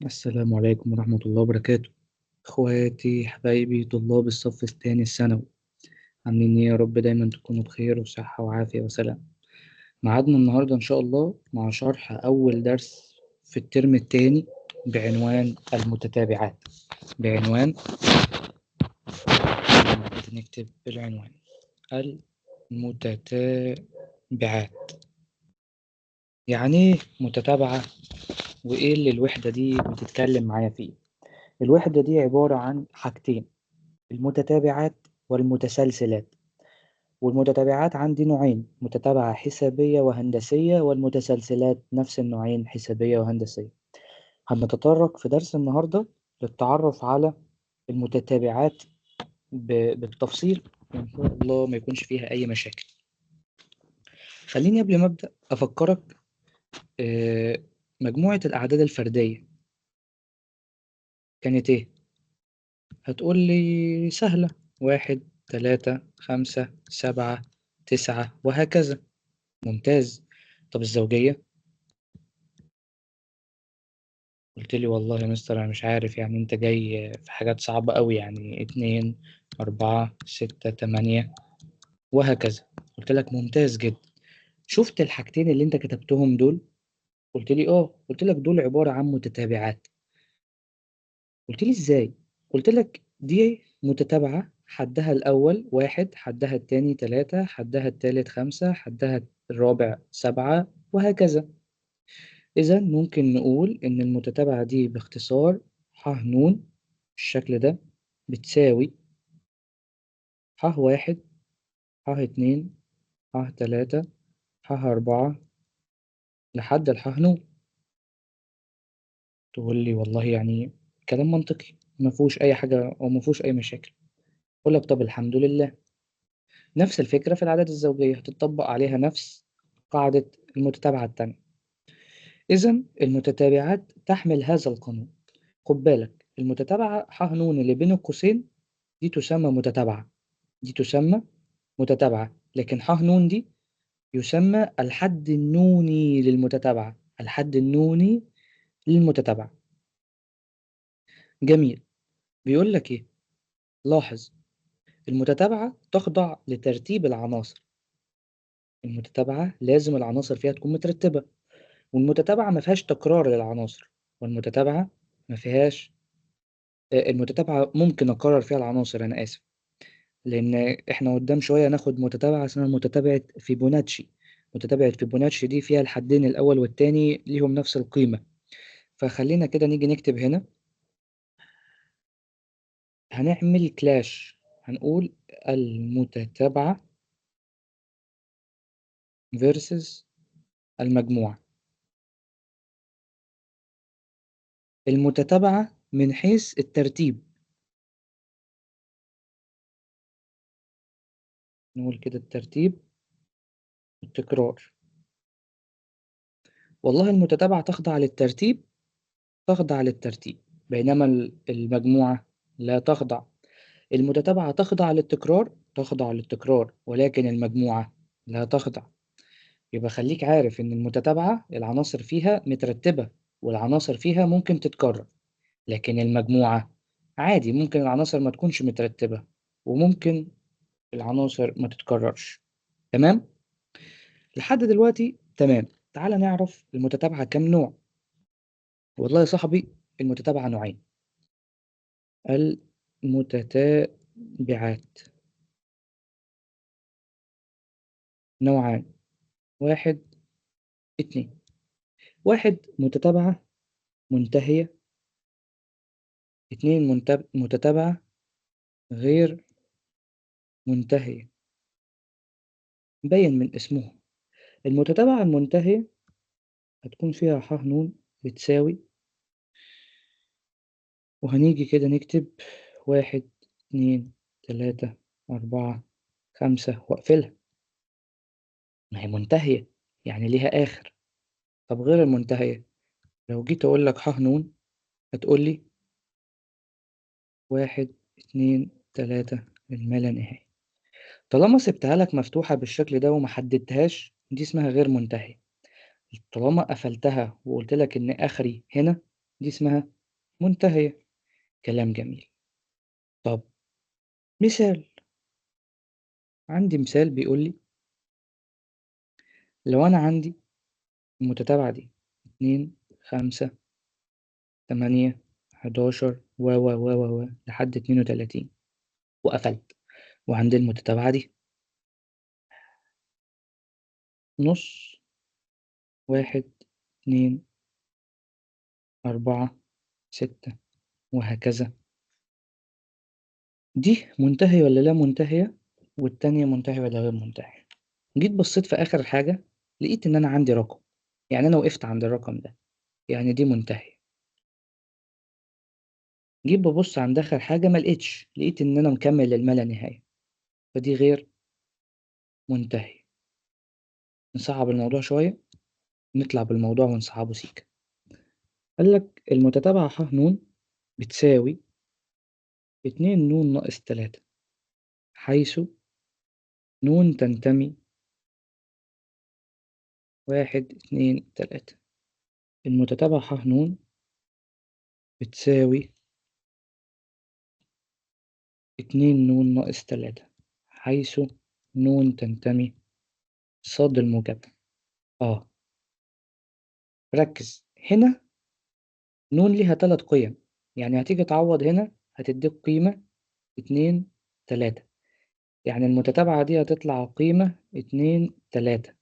السلام عليكم ورحمة الله وبركاته. اخواتي حبايبي طلاب الصف الثاني الثانوي، عاملين ايه؟ يا رب دايما تكونوا بخير وصحة وعافية وسلام. ميعادنا النهاردة ان شاء الله مع شرح اول درس في الترم الثاني بعنوان المتتابعات. بعنوان نكتب العنوان المتتابعات. يعني ايه متتابعة؟ وايه اللي الوحدة دي بتتكلم معايا فيه؟ الوحدة دي عبارة عن حاجتين: المتتابعات والمتسلسلات. والمتتابعات عندي نوعين: متتابعة حسابية وهندسية، والمتسلسلات نفس النوعين، حسابية وهندسية. هنتطرق في درس النهاردة للتعرف على المتتابعات بالتفصيل، وإن شاء الله ما يكونش فيها أي مشاكل. خليني قبل ما أبدأ أفكرك، آه، مجموعة الأعداد الفردية كانت إيه؟ هتقول لي سهلة: 1 3 5 7 9 وهكذا. ممتاز. طب الزوجية؟ قلت لي والله يا مستر أنا مش عارف، يعني أنت جاي في حاجات صعبة أوي، يعني 2 4 6 8 وهكذا. قلت لك ممتاز جدا. شفت الحاجتين اللي أنت كتبتهم دول؟ قلت لي قلت لك دول عبارة عن متتابعات. قلت لي إزاي؟ قلت لك دي متتابعة حدها الأول 1، حدها التاني 3، حدها التالت 5، حدها الرابع 7 وهكذا. إذا ممكن نقول إن المتتابعة دي باختصار ح ن بالشكل ده بتساوي ح1 ح2 ح3 ح4 لحد الح ن. تقول لي والله يعني كلام منطقي، ما فيهوش أي حاجة أو ما فيهوش أي مشاكل. أقول لك طب الحمد لله. نفس الفكرة في الأعداد الزوجية هتطبق عليها نفس قاعدة المتتابعة التانية. إذا المتتابعات تحمل هذا القانون. خد بالك، المتتابعة ح ن اللي بين القوسين دي تسمى متتابعة، دي تسمى متتابعة. لكن ح ن دي يسمى الحد النوني للمتتابعة، الحد النوني للمتتابعة. جميل. بيقول لك إيه؟ لاحظ، المتتابعة تخضع لترتيب العناصر. المتتابعة لازم العناصر فيها تكون مترتبة، والمتتابعة ما فيهاش تكرار للعناصر، والمتتابعة ما فيهاش المتتابعة ممكن أكرر فيها العناصر، أنا آسف، لأن إحنا قدام شوية ناخد متتابعة اسمها متتابعة فيبوناتشي. متتابعة فيبوناتشي دي فيها الحدين الأول والتاني ليهم نفس القيمة. فخلينا كده نيجي نكتب هنا، هنعمل كلاش، هنقول المتتابعة versus المجموعة. المتتابعة من حيث الترتيب، نقول كده الترتيب والتكرار. والله المتتابعة تخضع للترتيب، تخضع للترتيب، بينما المجموعة لا تخضع. المتتابعة تخضع للتكرار، تخضع للتكرار، ولكن المجموعة لا تخضع. يبقى خليك عارف إن المتتابعة العناصر فيها مترتبة، والعناصر فيها ممكن تتكرر. لكن المجموعة عادي، ممكن العناصر ما تكونش مترتبة، وممكن العناصر ما تتكررش. تمام؟ لحد دلوقتي تمام. تعال نعرف المتتابعة كم نوع. والله يا صاحبي المتتابعة نوعين: المتتابعات نوعان: 1 2. 1 متتابعة منتهية، 2 متتابعة غير منتهية. مبين من اسمه. المتتابعة المنتهية هتكون فيها ح ن بتساوي، وهنيجي كده نكتب 1 2 3 4 5 وأقفلها. ما هي منتهية يعني ليها آخر. طب غير المنتهية، لو جيت أقول لك ح ن هتقول لي 1 2 3 لما لا نهاية. طالما سِبتها لك مفتوحة بالشكل ده وما حددتهاش، دي اسمها غير منتهية. طالما قفلتها وقُلت لك إن آخري هنا، دي اسمها منتهية. كلام جميل. طب مثال، عندي مثال بيقول لي لو أنا عندي المتتابعة دي 2 5 8 11 لحد 32 وقفلت، وعندي المتتابعة دي نص 1 2 4 6 وهكذا، دي منتهية والّا لا منتهية، والتانية منتهية والّا غير منتهية. جيت بصيت في آخر حاجة، لقيت إن أنا عندي رقم، يعني أنا وقفت عند الرقم ده، يعني دي منتهية. جيت بابُص عند آخر حاجة ما لقيتش، لقيت إن أنا مكمّل للما لا نهاية، فدي غير منتهية. نصعّب الموضوع شوية، نطلع بالموضوع ونصعّبه سيكا. قال لك المتتابعة ح ن بتساوي 2 ن ناقص 3 حيث ن تنتمي 1، 2، 3. المتتابعة ح ن بتساوي 2 ن ناقص 3 حيث ن تنتمي ص الموجبة. آه، ركّز، هنا ن ليها 3 قِيَم، يعني هتيجي تعوّض هنا هتدّيك قيمة 2، 3، يعني المتتابعة دي هتطلع قيمة 2، 3،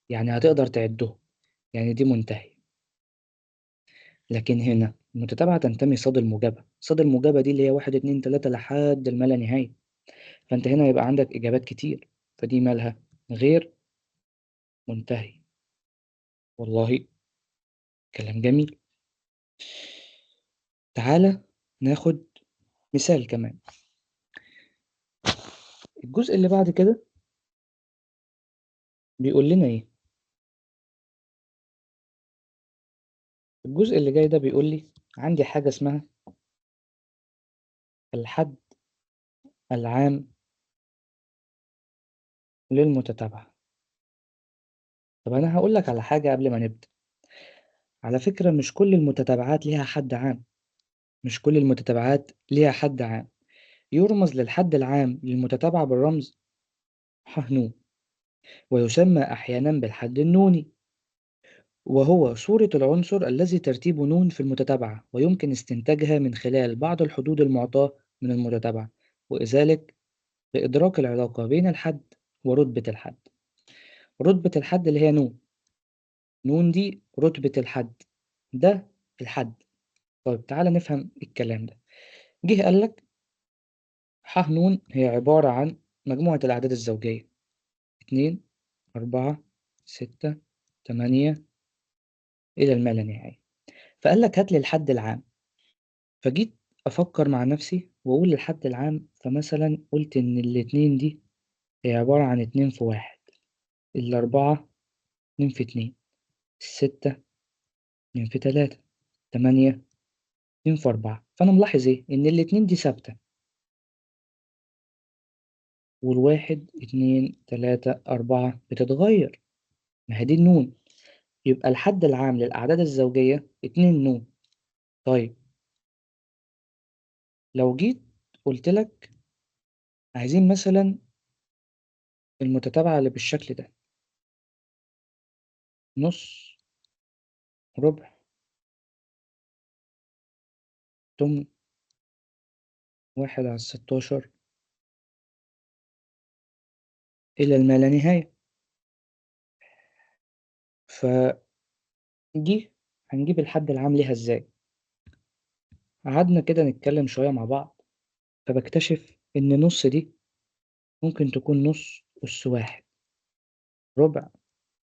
يعني هتقدر تعدّهم، يعني دي منتهية. لكن هنا المتتابعة تنتمي ص الموجبة، ص الموجبة دي اللي هي 1، 2، 3 لحد الما لا نهاية، فأنت هنا هيبقى عندك إجابات كتير، فدي مالها؟ غير منتهية. والله كلام جميل. تعالَ ناخد مثال كمان. الجزء اللي بعد كده بيقول لنا إيه؟ الجزء اللي جاي ده بيقول لي عندي حاجة اسمها الحد العام للمتتابعة. طب أنا هاقول لك على حاجة قبل ما نبدأ، على فكرة مش كل المتتابعات ليها حد عام، مش كل المتتابعات ليها حد عام، يُرمز للحد العام للمتتابعة بالرمز ح ن، ويسمى أحيانًا بالحد النوني، وهو صورة العنصر الذي ترتيبه ن في المتتابعة، ويمكن استنتاجها من خلال بعض الحدود المعطاة من المتتابعة، وذلك لإدراك العلاقة بين الحد ورتبة الحد. رتبة الحد اللي هي ن، ن دي رتبة الحد، ده الحد. طيب تعالَ نفهم الكلام ده. جه قال لك ح ن هي عبارة عن مجموعة الأعداد الزوجية 2، 4، 6، 8 إلى الما لا نهاية. فقال لك هات لي الحد العام، فجيت أفكّر مع نفسي وأقول الحد العام، فمثلًا قُلت إن ال2 دي هي عبارة عن 2 في 1، ال4 2 في 2، ال6 2 في 3، 8 2 في 4. فأنا ملاحظ إيه، إن ال2 دي ثابتة، وال1، 2، 3، 4 بتتغيّر، ما هي دي النون، يبقى الحد العام للأعداد الزوجية 2 ن. طيب لو جيت قُلت لك عايزين مثلًا المتتابعة اللي بالشكل ده، نُص، ربع، تُمن، 1/16 إلى الما لا نهاية. فدي هنجيب الحد العام ليها إزاي؟ قعدنا كده نتكلم شوية مع بعض، فباكتشف إن نُص دي ممكن تكون نُص أُس 1، ربع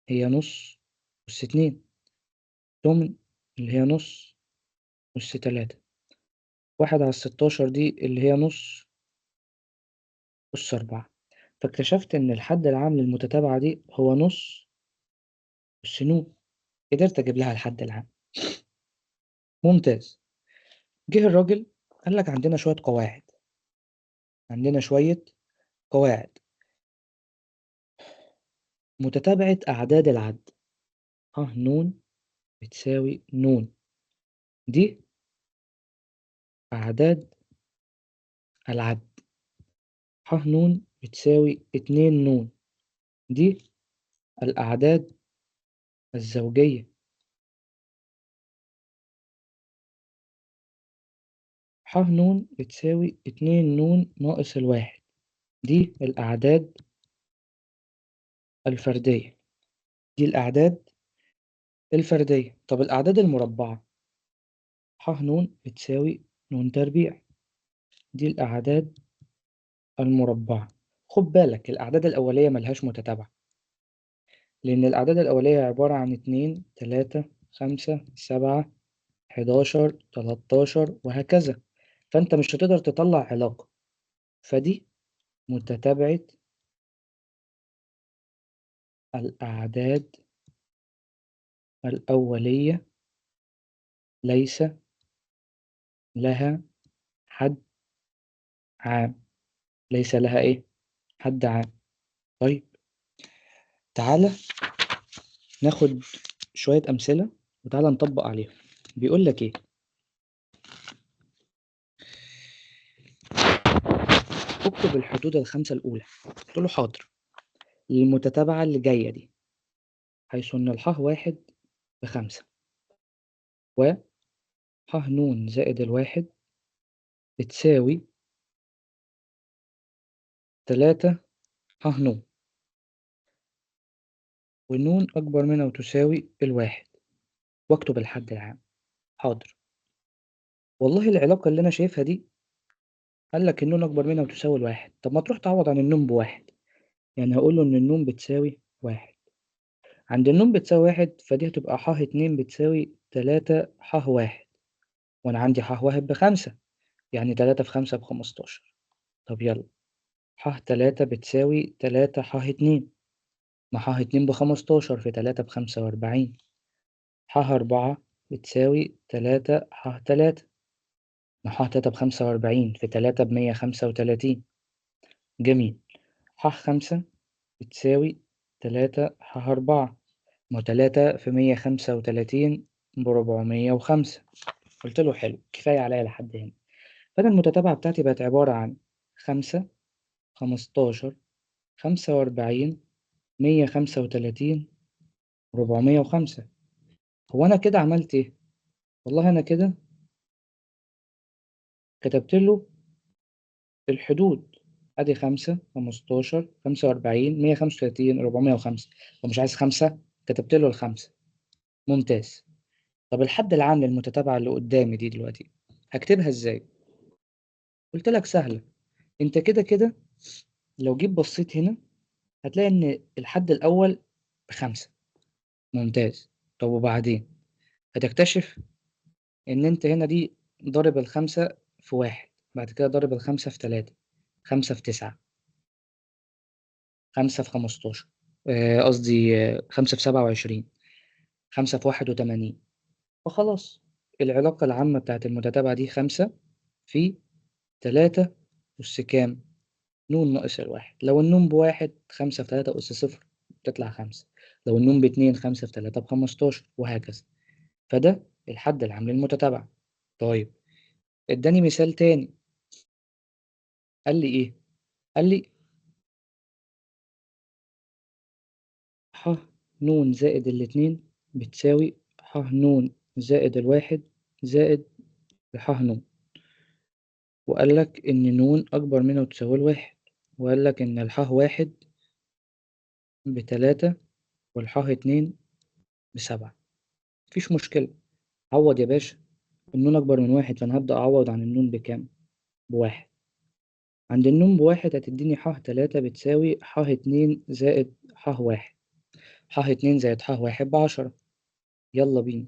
هي نُص أُس 2، تُمن اللي هي نُص أُس 3، 1/16 دي اللي هي نُص أُس 4. فاكتشفت إن الحد العام للمتتابعة دي هو نُص أُس ن، قدرت أجيب لها الحد العام. ممتاز. جه الراجل قال لك عندنا شوية قواعد، عندنا شوية قواعد. متتابعة أعداد العد ح ن بتساوي ن، دي أعداد العد. ح ن بتساوي 2 ن، دي الأعداد الزوجية. ح ن بتساوي 2 ن ناقص الواحد، دي الأعداد الفردية. دي الأعداد الفردية. طب الأعداد المربعة، ح ن بتساوي ن تربيع، دي الأعداد المربعة. خد بالك الأعداد الأولية ملهاش متتابعة، لأن الأعداد الأولية عبارة عن 2 3 5 7 11 13 وهكذا، فأنت مش هتقدر تطلع علاقة. فدي متتابعة الأعداد الأولية ليس لها حد عام. ليس لها إيه؟ حد عام. طيب تعالى ناخد شوية أمثلة وتعالى نطبق عليهم. بيقول لك إيه؟ اكتب الحدود الخمسة الأولى. قلت له حاضر. المتتابعة اللي جاية دي، حيث إن الح واحد ب5 و ح ن زائد الواحد بتساوي 3 ح ن، والنون أكبر منها وتساوي الواحد، واكتب الحد العام. حاضر. والله العلاقة اللي أنا شايفها دي، قال لك النون أكبر منها وتساوي الواحد. طب ما تروح تعوض عن النون بواحد، يعني هقول له إن النون بتساوي واحد. عند النون بتساوي واحد، فدي هتبقى ح اتنين بتساوي 3 ح واحد، وأنا عندي ح واحد ب5، يعني 3 في 5 ب15. طب يلا، ح 3 بتساوي 3 ح 2، ما ح 2 ب15 في 3 ب45. ح 4 بتساوي 3 ح 3، ما ح 3 ب45 في 3 ب135. جميل. ح 5 بتساوي 3 ح 4، ما 3 في 135 ب405. قلت له حلو، كفاية عليا لحد هنا. فأنا المتتابعة بتاعتي بقت عبارة عن 5 15 45 135 405. هو أنا كده عملت إيه؟ والله أنا كده كتبت له الحدود. أدي 5 15 45 135 405. هو مش عايز 5؟ كتبت له الخمسة. ممتاز. طب الحد العام للمتتابعة اللي قدامي دي دلوقتي هكتبها إزاي؟ قلت لك سهلة. أنت كده كده لو جيت بصيت هنا هتلاقي إن الحد الأول ب5. ممتاز. طب وبعدين هتكتشف إن أنت هنا دي ضارب ال5 في 1، بعد كده ضارب ال5 في 3، 5 في 9، 5 في 15، قصدي 5 في 27، 5 في 81. فخلاص العلاقة العامة بتاعت المتتابعة دي 5 في 3 أس كام؟ ن ناقص الواحد. لو النون بواحد، 5 في 3 أس صفر تطلع 5. لو النون ب2، 5 في 3 ب15 وهكذا. فده الحد العام للمتتابعة. طيب اداني مثال تاني. قال لي إيه؟ قال لي ح ن زائد الاتنين بتساوي ح ن زائد الواحد زائد ح ن، وقال لك إن ن أكبر منها وتساوي الواحد، وقال لك إن الح واحد ب3 والح 2 ب7. مفيش مشكلة. عوض يا باشا. النون أكبر من واحد، فأنا هبدأ أعوض عن النون بكام؟ بواحد. عند النون بواحد هتديني ح 3 بتساوي ح 2 زائد ح واحد. ح 2 زائد ح واحد ب10. يلا بينا.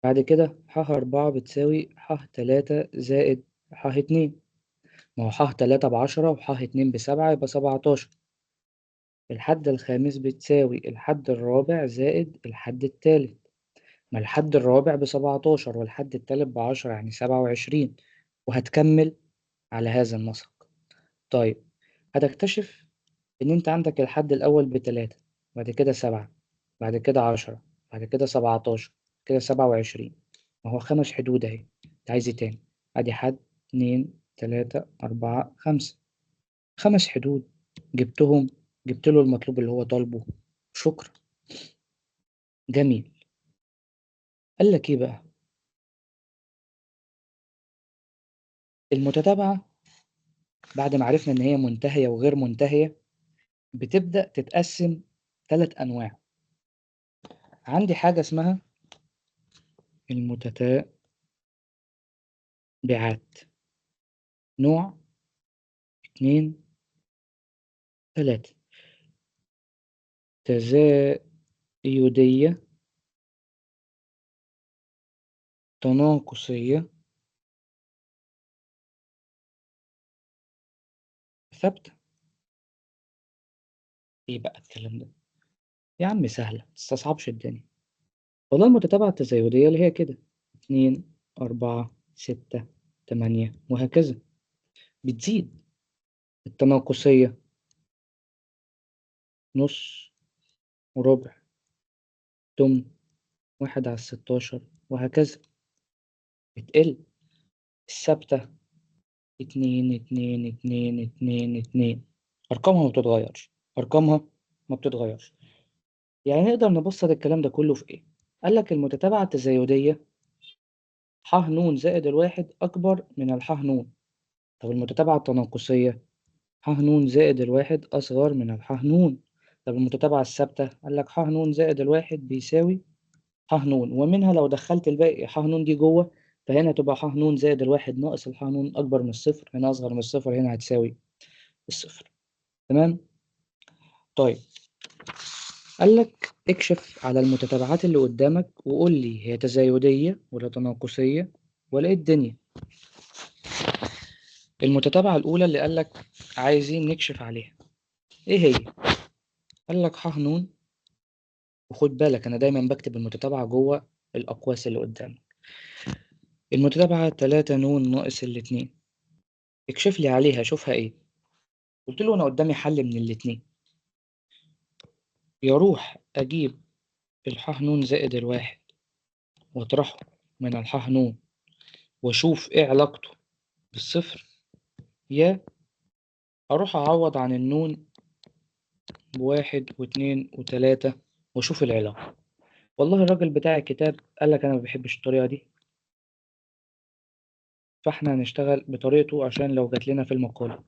بعد كده ح 4 بتساوي ح 3 زائد ح 2. ما هو ح 3 ب10 وح 2 ب7 يبقى 17. الحد الخامس بتساوي الحد الرابع زائد الحد التالت. ما الحد الرابع ب17 والحد التالت ب10، يعني 27، وهتكمل على هذا النسق. طيب هتكتشف إن أنت عندك الحد الأول ب3، بعد كده 7، بعد كده 10، بعد كده 17، كده 27. ما هو 5 حدود أهي. أنت عايز إيه تاني؟ ادي حد 2 3 4 5، 5 حدود جبتهم، جبت له المطلوب اللي هو طالبه، شكرا. جميل. قال لك ايه بقى؟ المتتابعة بعد ما عرفنا ان هي منتهية وغير منتهية بتبدأ تتقسم 3 انواع. عندي حاجة اسمها المتتابعات، نوع 2 3، تزايدية، تناقصية، ثابتة. ايه بقى الكلام ده؟ يا عم سهلة، متستصعبش الدنيا. والله المتتابعة التزايدية اللي هي كده 2 4 6 8 وهكذا، بتزيد. التناقصية نص وربع تمن 1/16 وهكذا، بتقل. الثابتة 2 أرقامها ما بتتغيرش، أرقامها ما بتتغيرش. يعني نقدر نبسط الكلام ده كله في إيه؟ قال لك المتتابعة التزايدية ح ن زائد الواحد أكبر من الح ن. طب المتتابعة التناقصية ح ن زائد الواحد أصغر من الح ن. طب المتتابعة الثابتة قال لك ح ن زائد الواحد بيساوي ح ن، ومنها لو دخلت الباقي ح ن دي جوه، فهنا تبقى ح ن زائد الواحد ناقص الح ن أكبر من الصفر، هنا أصغر من الصفر، هنا هتساوي الصفر. تمام؟ طيب قال لك اكشف على المتتابعات اللي قدامك وقول لي هي تزايدية ولا تناقصية ولا ايه الدنيا. المتتابعة الأولى اللي قال لك عايزين نكشف عليها ايه هي؟ قال لك ح ن، وخد بالك أنا دايما بكتب المتتابعة جوه الأقواس اللي قدامك. المتتابعة 3 ن ناقص الاتنين، اكشف لي عليها شوفها ايه. قلت له أنا قدامي حل من الاتنين، يروح أجيب الح ن زائد الواحد وأطرحه من الح ن وأشوف إيه علاقته بالصفر، يا أروح أعوض عن النون بواحد واتنين وتلاتة وأشوف العلاقة. والله الراجل بتاع الكتاب قال لك أنا ما بحبش الطريقة دي، فإحنا هنشتغل بطريقته عشان لو جات لنا في المقالة.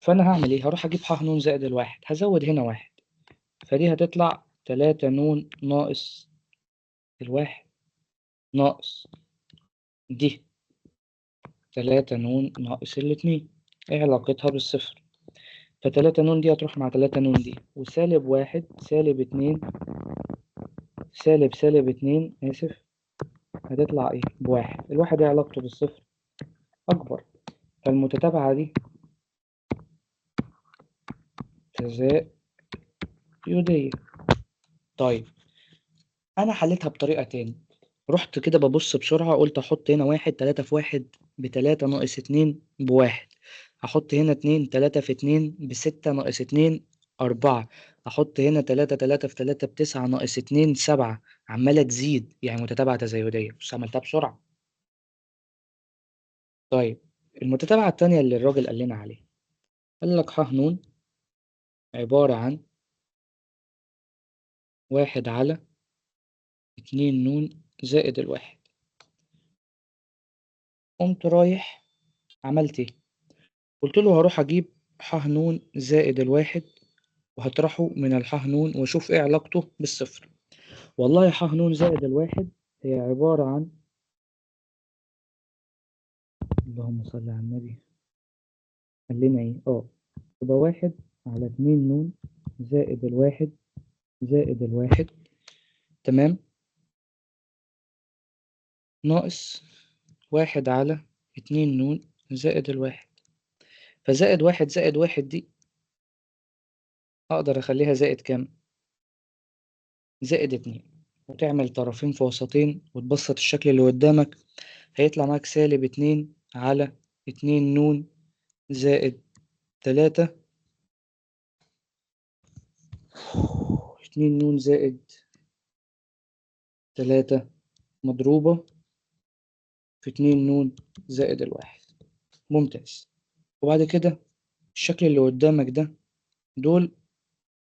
فأنا هعمل إيه؟ هروح أجيب ح ن زائد الواحد، هزود هنا واحد، فدي هتطلع 3 ن ناقص الواحد ناقص دي 3 ن ناقص الاتنين، إيه علاقتها بالصفر؟ فتلاتة ن دي هتروح مع 3 ن دي، وسالب واحد سالب اتنين سالب اتنين آسف، هتطلع إيه؟ بواحد. الواحد إيه علاقته بالصفر؟ أكبر. فالمتتابعة دي تزايدية. طيب أنا حليتها بطريقة تاني، رحت كده ببص بسرعة، قلت أحط هنا واحد، 3 في واحد ب3 ناقص اتنين بواحد، أحط هنا 2 3 في 2 ب6 ناقص 2 4، أحط هنا 3 في 3 ب9 ناقص 2 7، عمالة تزيد، يعني متتابعة تزايدية. بس عملتها بسرعة. طيب المتتابعة التانية اللي الراجل قال لنا عليها، قال لك ح ن عبارة عن 1/2 ن زائد الواحد. قمت رايح عملت ايه؟ قلت له هروح اجيب ح ن زائد الواحد وهطرحه من الح ن واشوف ايه علاقته بالصفر. والله ح ن زائد الواحد هي عبارة عن، اللهم صل على النبي، قال لنا ايه؟ يبقى 1/2 ن زائد الواحد زائد الواحد، تمام، ناقص 1/2 ن زائد الواحد. فزائد واحد زائد واحد دي أقدر أخليها زائد كام؟ زائد 2، وتعمل طرفين في وسطين وتبسط الشكل اللي قدامك، هيطلع معاك -2 ن زائد 3، 2 ن زائد 3 مضروبة في 2 ن زائد الواحد. ممتاز. وبعد كده الشكل اللي قدامك ده دول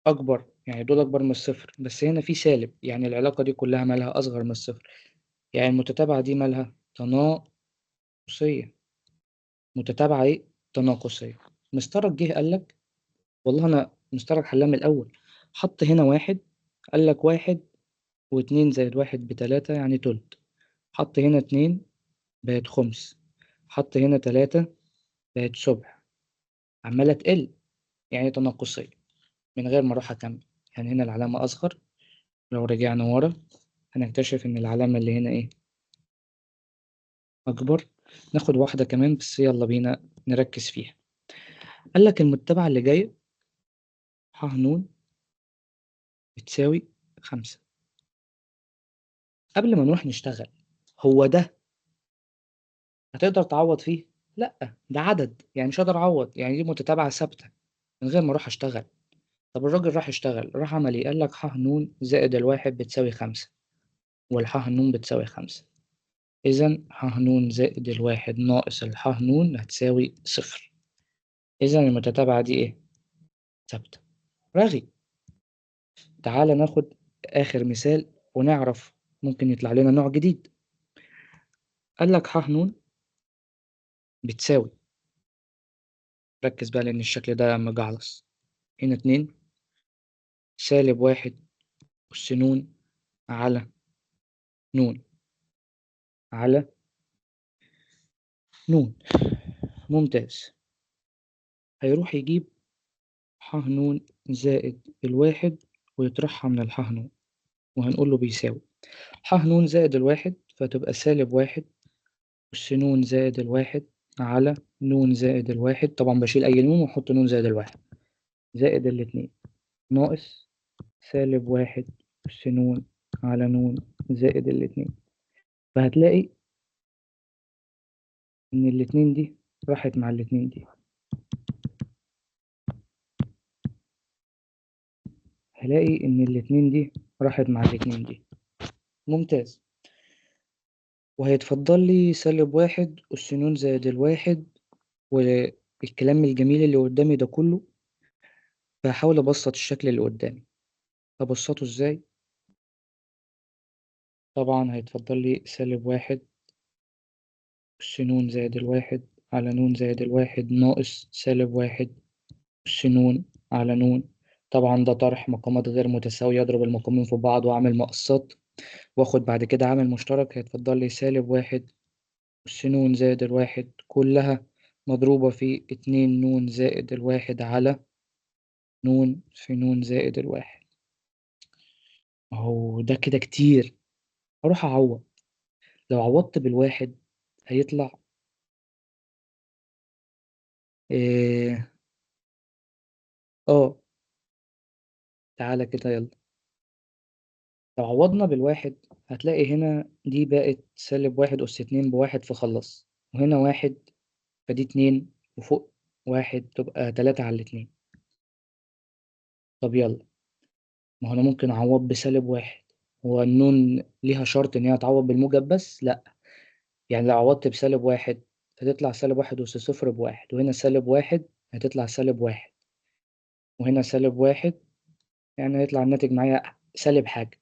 أكبر، يعني دول أكبر من الصفر، بس هنا في سالب، يعني العلاقة دي كلها مالها أصغر من الصفر، يعني المتتابعة دي مالها تناقصية. متتابعة إيه؟ تناقصية. مسترك جه قال لك، والله أنا مسترك حلها من الأول، حط هنا واحد، قال لك واحد واتنين زائد واحد بتلاتة يعني تلت، حط هنا اتنين بقت خمس، حط هنا تلاتة بقت سبع، عمالة تقل، يعني تناقصية من غير ما أروح أكمل. يعني هنا العلامة أصغر، لو رجعنا ورا هنكتشف إن العلامة اللي هنا إيه؟ أكبر. ناخد واحدة كمان بس، يلا بينا نركز فيها. قال لك المتبعة اللي جاية ح ن بتساوي 5. قبل ما نروح نشتغل، هو ده هتقدر تعوض فيه؟ لأ، ده عدد، يعني مش هقدر أعوض، يعني دي متتابعة ثابتة من غير ما أروح أشتغل. طب الراجل راح يشتغل، راح عمل إيه؟ قال لك ح ن زائد الواحد بتساوي 5، والح ن بتساوي 5. إذا ح ن زائد الواحد ناقص الح ن هتساوي صفر. إذا المتتابعة دي إيه؟ ثابتة. رغي. تعالى ناخد آخر مثال ونعرف ممكن يطلع لنا نوع جديد. قال لك ح ن بتساوي، ركز بقى لأن الشكل ده مجعلص، هنا 2 سالب واحد أس ن على ن على ن. ممتاز. هيروح يجيب ح ن زائد الواحد ويطرحها من الح ن، وهنقول له بيساوي ح ن زائد الواحد، فتبقى سالب واحد أس ن زائد الواحد على ن زائد الواحد، طبعا بشيل أي ن وأحط ن زائد الواحد، زائد الاتنين، ناقص سالب واحد أس ن على ن زائد الاتنين. فهتلاقي إن الاتنين دي راحت مع الاتنين دي، هلاقي إن الاتنين دي راحت مع الاتنين دي. ممتاز. وهيتفضل لي سالب واحد أس ن زائد الواحد، والكلام الجميل اللي قدامي ده كله، فهحاول أبسط الشكل اللي قدامي. أبسطه إزاي؟ طبعا هيتفضل لي سالب واحد أس ن زائد الواحد على ن زائد الواحد ناقص سالب واحد أس ن على ن. طبعا ده طرح مقامات غير متساوية، أضرب المقامين في بعض وأعمل مقصات وآخد بعد كده عامل مشترك، هيتفضل لي سالب واحد أس ن زائد الواحد كلها مضروبة في 2 ن زائد الواحد على ن في ن زائد الواحد. أهو ده كده كتير، أروح أعوض. لو عوضت بالواحد هيطلع إيه؟ تعالى كده يلا. لو عوضنا بالواحد هتلاقي هنا دي بقت سالب واحد أس اتنين بواحد فخلص، وهنا واحد فدي اتنين، وفوق واحد تبقى تلاتة على الاتنين. طب يلا، ما هو أنا ممكن أعوض بسالب واحد. هو النون ليها شرط إن هي تعوض بالموجب بس؟ لأ. يعني لو عوضت بسالب واحد هتطلع سالب واحد أس صفر بواحد، وهنا سالب واحد هتطلع سالب واحد، وهنا سالب واحد، يعني هيطلع الناتج معايا سالب حاجة.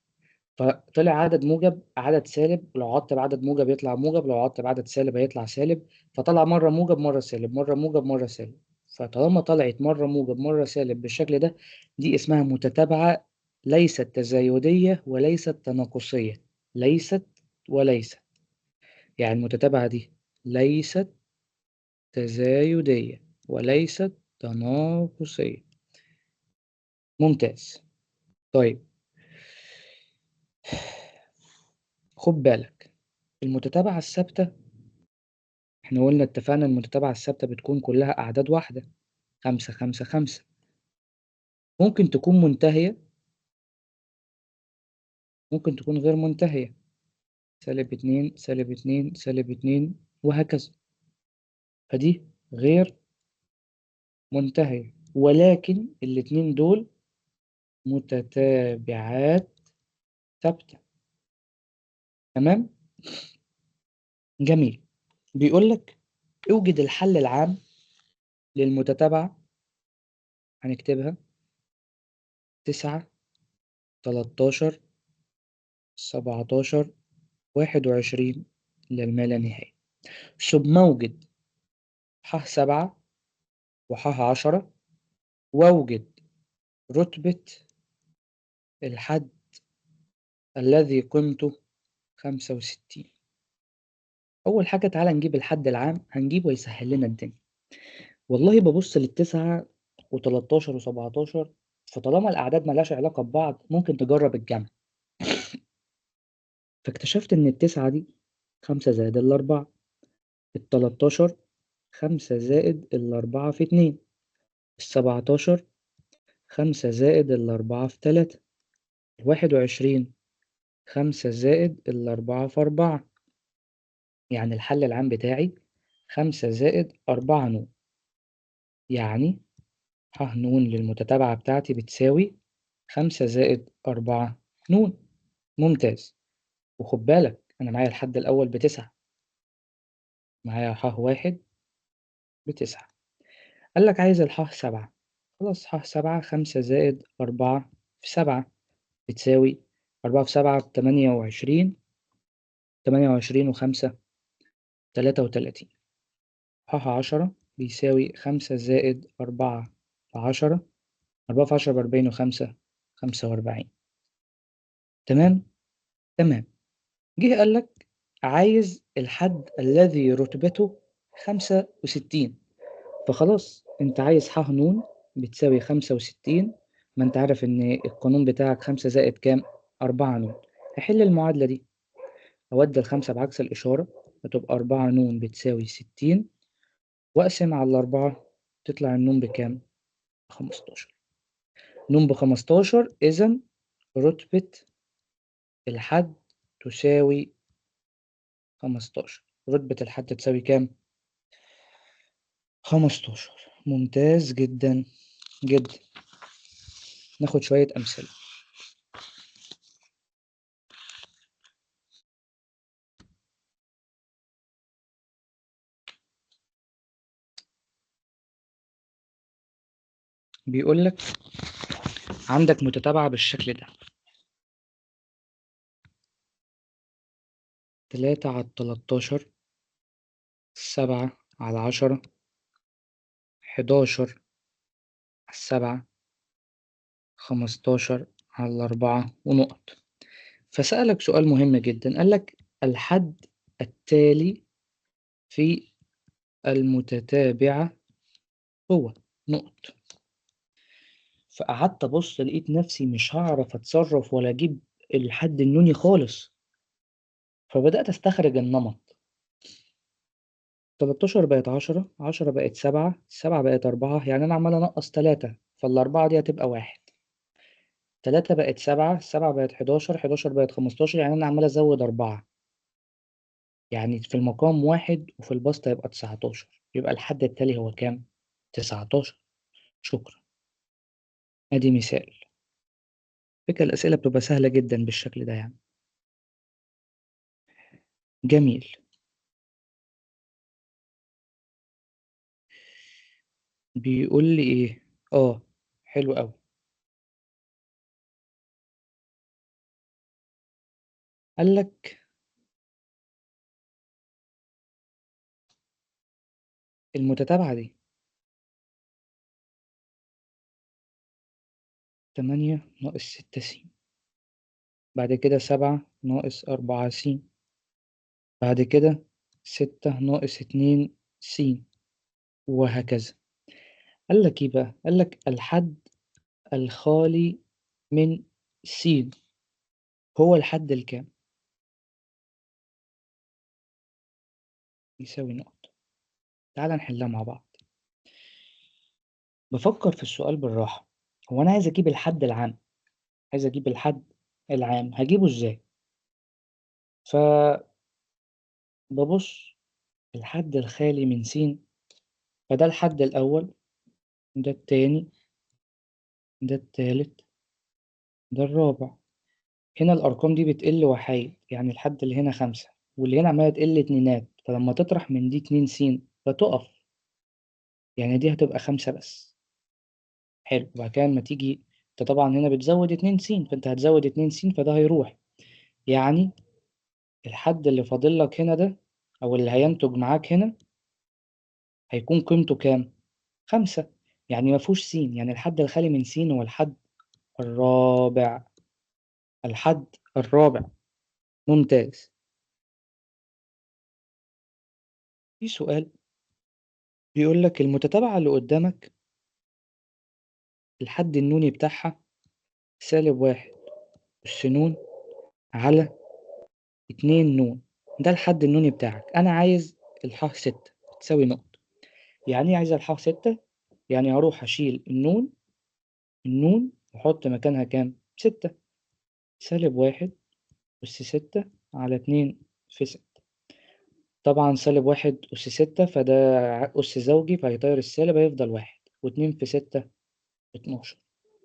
فطلع عدد موجب عدد سالب، لو عوضت بعدد موجب يطلع موجب، لو عوضت بعدد سالب هيطلع سالب، فطلع مرة موجب مرة سالب مرة موجب مرة سالب. فطالما طلعت مرة موجب مرة سالب بالشكل ده، دي اسمها متتابعة ليست تزايدية وليست تناقصية. ليست وليست، يعني المتتابعة دي ليست تزايدية وليست تناقصية. ممتاز. طيب، خد بالك، المتتابعة الثابتة احنا قلنا اتفقنا المتتابعة الثابتة بتكون كلها أعداد واحدة، خمسة خمسة خمسة. ممكن تكون منتهية، ممكن تكون غير منتهية، سالب اتنين سالب اتنين سالب اتنين وهكذا. فدي غير منتهية، ولكن الاتنين دول متتابعات ثابتة. تمام؟ جميل. بيقول لك اوجد الحل العام للمتتابعة. هنكتبها 9 13 17 21 للما لا نهاية، ثم اوجد ح 7 وح 10، واوجد رتبة الحد الذي قيمته 65. أول حاجة تعالى نجيب الحد العام، هنجيبه يسهل لنا الدنيا. والله ببص للتسعة و13 و17، فطالما الأعداد ملهاش علاقة ببعض ممكن تجرب الجمع. فاكتشفت إن التسعة دي 5 زائد الأربعة، ال13 5 زائد الأربعة في 2، ال17 5 زائد الأربعة في 3، ال21 5 زائد الأربعة في 4. يعني الحل العام بتاعي 5 زائد 4 نون، يعني ح نون للمتتابعة بتاعتي بتساوي 5 زائد 4 نون. ممتاز. وخد بالك أنا معايا الحد الأول ب9، معايا ح واحد ب9. قال لك عايز الح 7. خلاص ح 7 5 زائد 4 في 7 بتساوي 4 في 7 ب28، 28 و5 33. ح 10 بيساوي 5 زائد 4 في 10، 4 في 10 ب40 و5 45. تمام؟ تمام. جه قال لك عايز الحد الذي رتبته 65. فخلاص أنت عايز ح ن بتساوي 65. ما أنت عارف إن القانون بتاعك 5 زائد كام؟ 4 ن. هحل المعادلة دي، أودي ال5 بعكس الإشارة فتبقى 4 ن بتساوي 60، وأقسم على الأربعة تطلع النون بكام؟ 15. نون ب15، إذا رتبة الحد تساوي 15. رتبة الحد تساوي كام؟ 15. ممتاز جدا جدا. ناخد شوية أمثلة. بيقول لك عندك متتابعة بالشكل ده: 3 على 13، 7 على 10، 11 على 7، 15 على 4 ونقط. فسألك سؤال مهم جدا، قال لك الحد التالي في المتتابعة هو نقط. فقعدت أبص لقيت نفسي مش هعرف أتصرف ولا أجيب الحد النوني خالص، فبدأت أستخرج النمط. 13 بقت 10، 10 بقت 7، 7 بقت 4، يعني أنا عمال أنقص 3، فالأربعة دي هتبقى 1. 3 بقت 7، 7 بقت 11، 11 بقت 15، يعني أنا عمال أزود 4، يعني في المقام 1 وفي البسط هيبقى 19. يبقى الحد التالي هو كام؟ 19. شكرا. أدي مثال. فكرة الأسئلة بتبقى سهلة جدا بالشكل ده يعني. جميل. بيقول لي إيه؟ حلو أوي. قال لك المتتابعة دي 8 ناقص 6 س، بعد كده 7 ناقص 4 س، بعد كده 6 ناقص 2 س، وهكذا. قال لك إيه بقى؟ قال لك الحد الخالي من س هو الحد الكام؟ يساوي نقط. تعال نحلها مع بعض. بفكر في السؤال بالراحة. هو أنا عايز أجيب الحد العام، عايز أجيب الحد العام، هجيبه إزاي؟ فببص الحد الخالي من س، فده الحد الأول، ده التاني، ده التالت، ده الرابع. هنا الأرقام دي بتقل وحيد، يعني الحد اللي هنا 5، واللي هنا عمالة تقل اتنينات، فلما تطرح من دي 2 س فتقف، يعني دي هتبقى 5 بس. حلو. وبعد كده لما تيجي انت طبعا هنا بتزود 2 س، فانت هتزود 2 س فده هيروح، يعني الحد اللي فاضل لك هنا ده او اللي هينتج معاك هنا هيكون قيمته كام؟ 5. يعني ما فيهوش س، يعني الحد الخالي من س هو الحد الرابع. الحد الرابع. ممتاز. في سؤال بيقول لك المتتابعة اللي قدامك الحد النوني بتاعها -1 أس ن على 2 ن. ده الحد النوني بتاعك. أنا عايز الح 6 تساوي نقطة. يعني إيه عايز الح 6؟ يعني هروح أشيل النون وأحط مكانها كام؟ 6. -1 أس 6 على 2 في 6. طبعا -1 أس 6 فده أس زوجي فهيطير السالب هيفضل 1، و2 في 6 12.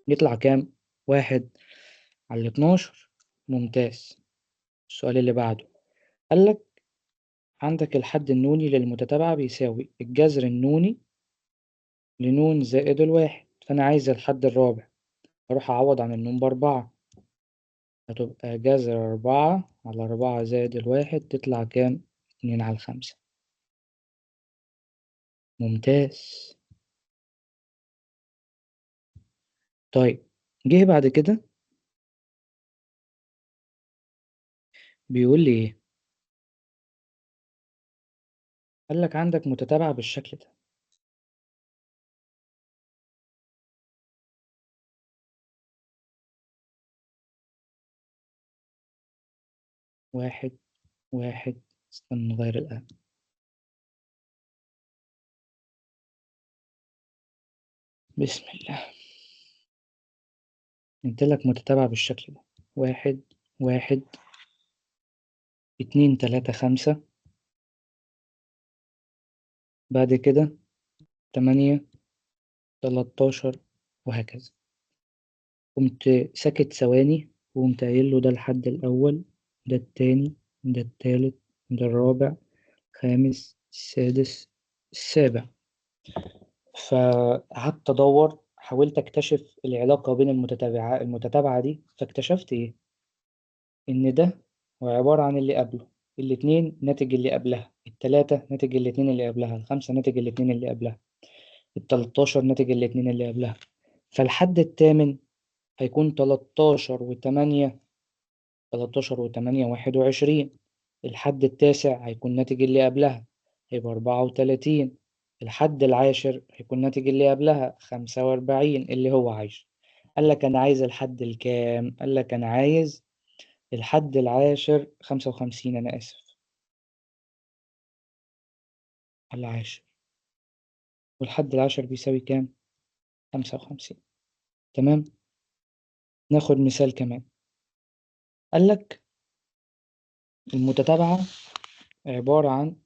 يطلع كام؟ 1 على 12. ممتاز. السؤال اللي بعده قال لك عندك الحد النوني للمتتابعة بيساوي الجذر النوني لنون زائد الواحد، فأنا عايز الحد الرابع. أروح أعوض عن النون ب4، هتبقى جذر 4 على 4 زائد الواحد تطلع كام؟ 2 على 5. ممتاز. طيب جه بعد كده بيقول لي إيه؟ قال لك عندك متتابعة بالشكل ده، 1 1. استنى نغير القلم. بسم الله. قلت لك متتابعة بالشكل ده، 1 1 2 3 5، بعد كده 8 13 وهكذا. قمت ساكت ثواني وقمت قايل له ده الحد الأول، ده التاني، ده التالت، ده الرابع، الخامس، السادس، السابع. فقعدت أدور، حاولت أكتشف العلاقة بين المتتابعة دي، فاكتشفت إيه؟ إن ده هو عبارة عن اللي قبله، الاتنين ناتج اللي قبلها، التلاتة ناتج الاتنين اللي قبلها، الخمسة ناتج الاتنين اللي قبلها، ال13 ناتج الاتنين اللي قبلها. فالحد التامن هيكون 13 و8 21. الحد التاسع هيكون ناتج اللي قبلها، هيبقى 34. الحد العاشر هيكون ناتج اللي قبلها 45 اللي هو عايشه. قال لك أنا عايز الحد الكام؟ قال لك أنا عايز الحد العاشر 55. أنا آسف، العاشر. والحد العاشر بيساوي كام؟ 55. تمام. ناخد مثال كمان. قال لك المتتابعة عبارة عن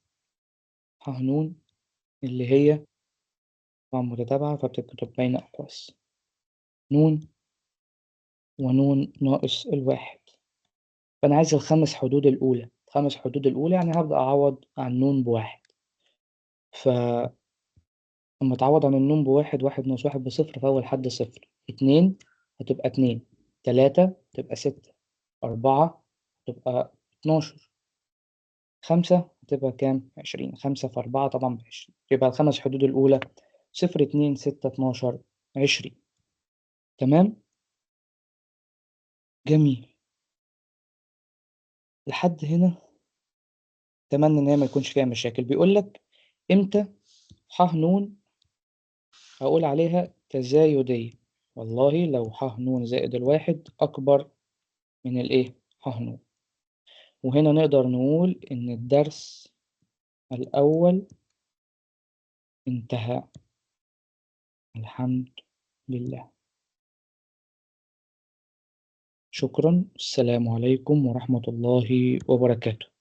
ح ن اللي هي طبعا متتابعة فبتتكتب بين أقواس، ن ونون ناقص الواحد. فأنا عايز الخمس حدود الأولى. الخمس حدود الأولى يعني هبدأ أعوض عن نون بواحد. فلما أتعوض عن النون بواحد، واحد ناقص واحد بصفر، فأول حد صفر. 2 هتبقى 2، 3 تبقى 6، 4 تبقى 12، 5 هتبقى كام؟ 20. 5 في 4 طبعا ب20. يبقى الخمس حدود الأولى 0 2 6 12 20. تمام؟ جميل. لحد هنا أتمنى إن هي ما يكونش فيها مشاكل. بيقول لك إمتى ح ن هقول عليها تزايدية؟ والله لو ح ن زائد الواحد أكبر من الإيه؟ ح ن. وهنا نقدر نقول إن الدرس الأول انتهى. الحمد لله. شكرا. السلام عليكم ورحمة الله وبركاته.